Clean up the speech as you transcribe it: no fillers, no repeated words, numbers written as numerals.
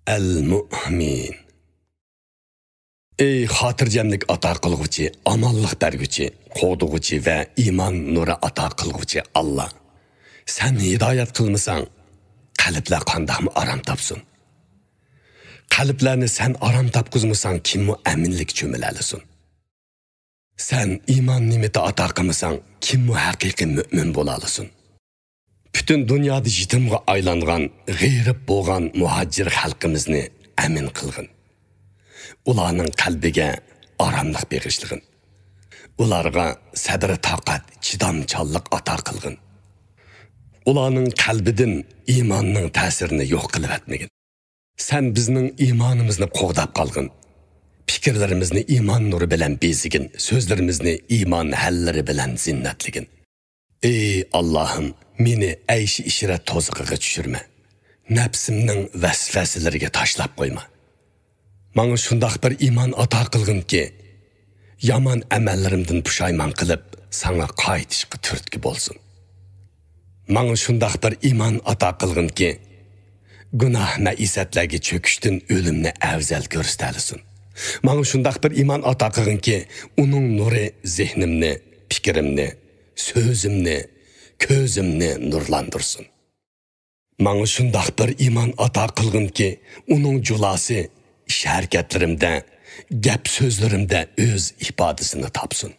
El-Mu'min. Ey xotirjamlik ato qilguvchi, omonlik berguvchi, qo'g'dug'uchi va iymon nuri ato qilguvchi Alloh. Sen hidoyat qilmasang, qalblar qandoqmi aram topsin? Qalblarni sen aram topqizmasang, kimmi aminlik cho'milalisin? Sen iymon nimati ato qilmasang, kimmi haqiqiy mu'min bo'lalisin? Bütün dünyada yetimga aylangan, g'ayrib bo'lgan muhacir xalqimizni amin qilgin. Ularning qalbiga oromlik berishligin. Ularga sabr, toqat, chidamchanlik ato qilgin. Ularning qalbidan iymonning ta'sirini yo'q qilib etmagin. Sen bizning iymonimizni qo'g'dab qolgin. Fikirlarimizni iymon nuri bilan bezigin, so'zlarimizni iymon hallari bilan zinnatligin. Ey Allohim, meni ayshi ishrat to'ziqiga tushirma. Nafsimning vasvasalariga tashlab qo'yma. Manga shundoq bir iymon ato qilginki, yomon amallarimdan pushaymon qilib, sana qaytishga turtki bo'lsin. Manga shundoq bir iymon ato qilginki, gunoh maisatlarga cho'kishdan o'limni afzal ko'rsatalisin. Manga shundoq bir iymon ato qilginki, uning nuri zehnimni, fikrimni, so'zimni, ko'zimni nurlandirsin. Manga shundoq bir iymon ato qilginki, uning julasi ish harakatlarimda, gap so'zlarimda o'z ifodasini topsin.